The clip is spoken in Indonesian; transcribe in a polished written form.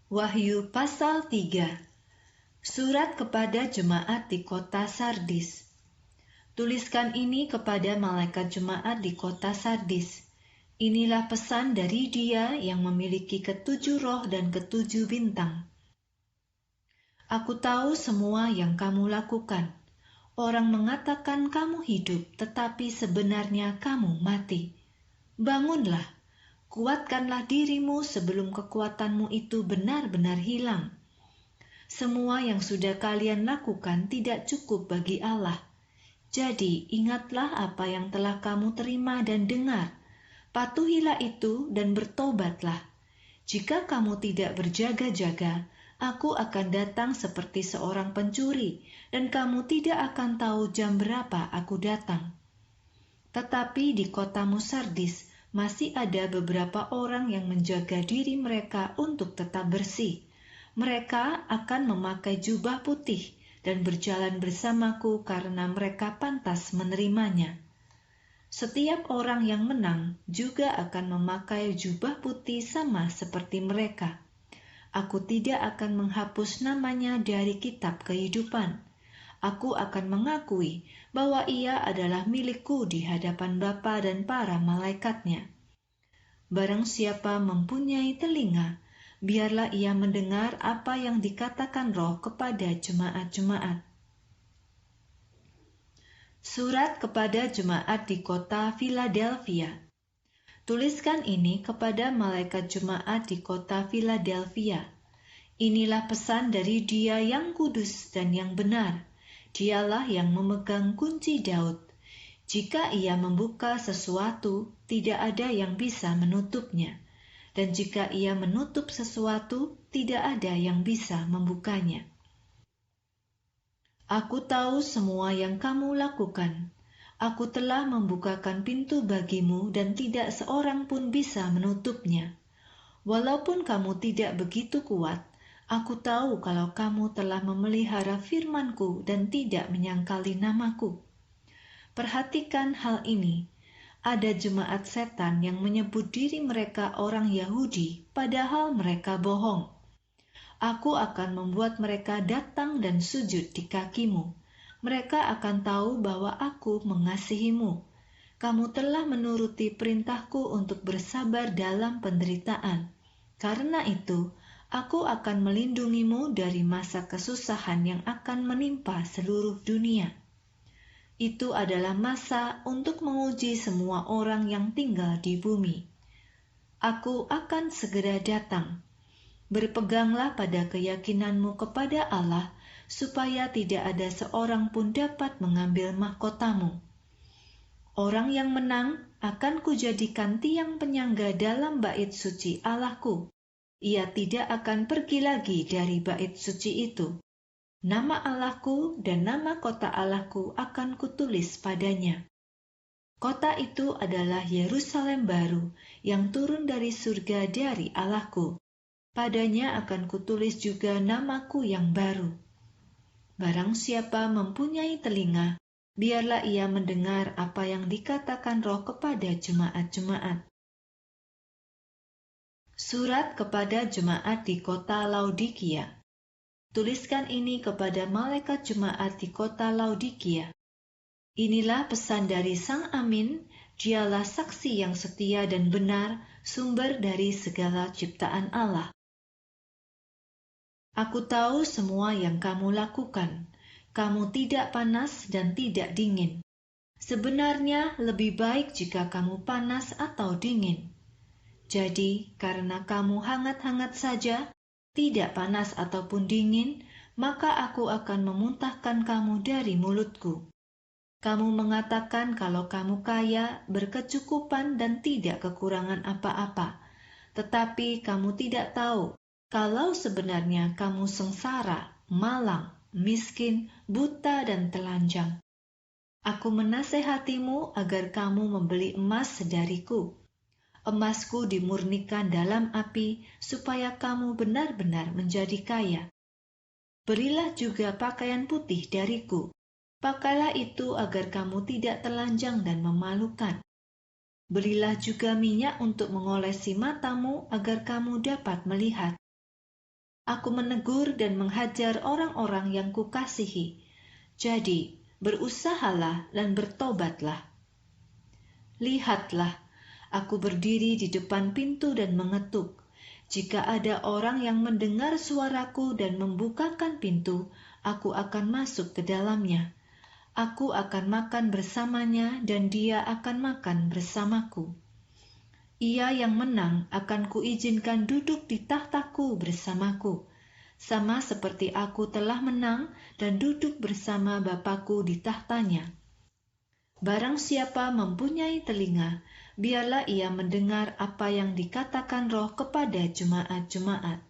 Wahyu pasal 3. Surat kepada jemaat di kota Sardis. Tuliskan ini kepada malaikat jemaat di kota Sardis. Inilah pesan dari Dia yang memiliki ketujuh roh dan ketujuh bintang. Aku tahu semua yang kamu lakukan. Orang mengatakan kamu hidup, tetapi sebenarnya kamu mati. Bangunlah, kuatkanlah dirimu sebelum kekuatanmu itu benar-benar hilang. Semua yang sudah kalian lakukan tidak cukup bagi Allah. Jadi, ingatlah apa yang telah kamu terima dan dengar. Patuhilah itu dan bertobatlah. Jika kamu tidak berjaga-jaga, aku akan datang seperti seorang pencuri, dan kamu tidak akan tahu jam berapa aku datang. Tetapi di kotamu Sardis masih ada beberapa orang yang menjaga diri mereka untuk tetap bersih. Mereka akan memakai jubah putih dan berjalan bersamaku karena mereka pantas menerimanya. Setiap orang yang menang juga akan memakai jubah putih sama seperti mereka. Aku tidak akan menghapus namanya dari kitab kehidupan. Aku akan mengakui bahwa ia adalah milikku di hadapan Bapa dan para malaikatnya. Barang siapa mempunyai telinga, biarlah ia mendengar apa yang dikatakan Roh kepada jemaat-jemaat. Surat kepada jemaat di kota Philadelphia. Tuliskan ini kepada malaikat jemaat di kota Philadelphia. Inilah pesan dari Dia yang kudus dan yang benar. Dialah yang memegang kunci Daud. Jika ia membuka sesuatu, tidak ada yang bisa menutupnya. Dan jika ia menutup sesuatu, tidak ada yang bisa membukanya. Aku tahu semua yang kamu lakukan. Aku telah membukakan pintu bagimu dan tidak seorang pun bisa menutupnya. Walaupun kamu tidak begitu kuat, aku tahu kalau kamu telah memelihara firman-Ku dan tidak menyangkali nama-Ku. Perhatikan hal ini. Ada jemaat setan yang menyebut diri mereka orang Yahudi, padahal mereka bohong. Aku akan membuat mereka datang dan sujud di kakimu. Mereka akan tahu bahwa aku mengasihimu. Kamu telah menuruti perintahku untuk bersabar dalam penderitaan. Karena itu, aku akan melindungimu dari masa kesusahan yang akan menimpa seluruh dunia. Itu adalah masa untuk menguji semua orang yang tinggal di bumi. Aku akan segera datang. Berpeganglah pada keyakinanmu kepada Allah, supaya tidak ada seorang pun dapat mengambil mahkotamu. Orang yang menang akan kujadikan tiang penyangga dalam bait suci Allahku. Ia tidak akan pergi lagi dari bait suci itu. Nama Allahku dan nama kota Allahku akan kutulis padanya. Kota itu adalah Yerusalem baru yang turun dari surga dari Allahku. Padanya akan kutulis juga namaku yang baru. Barang siapa mempunyai telinga, biarlah ia mendengar apa yang dikatakan Roh kepada jemaat-jemaat. Surat kepada jemaat di kota Laodikia. Tuliskan ini kepada malaikat jemaat di kota Laodikia. Inilah pesan dari Sang Amin, Dialah saksi yang setia dan benar, sumber dari segala ciptaan Allah. Aku tahu semua yang kamu lakukan. Kamu tidak panas dan tidak dingin. Sebenarnya lebih baik jika kamu panas atau dingin. Jadi, karena kamu hangat-hangat saja, tidak panas ataupun dingin, maka aku akan memuntahkan kamu dari mulutku. Kamu mengatakan kalau kamu kaya, berkecukupan dan tidak kekurangan apa-apa. Tetapi kamu tidak tahu kalau sebenarnya kamu sengsara, malang, miskin, buta dan telanjang. Aku menasehatimu agar kamu membeli emas dariku. Emasku dimurnikan dalam api supaya kamu benar-benar menjadi kaya. Berilah juga pakaian putih dariku. Pakailah itu agar kamu tidak telanjang dan memalukan. Berilah juga minyak untuk mengolesi matamu agar kamu dapat melihat. Aku menegur dan menghajar orang-orang yang kukasihi. Jadi, berusahalah dan bertobatlah. Lihatlah, aku berdiri di depan pintu dan mengetuk. Jika ada orang yang mendengar suaraku dan membukakan pintu, aku akan masuk ke dalamnya. Aku akan makan bersamanya dan dia akan makan bersamaku. Ia yang menang akan kuizinkan duduk di tahtaku bersamaku, sama seperti aku telah menang dan duduk bersama Bapakku di tahtanya. Barang siapa mempunyai telinga, biarlah ia mendengar apa yang dikatakan Roh kepada jemaat-jemaat.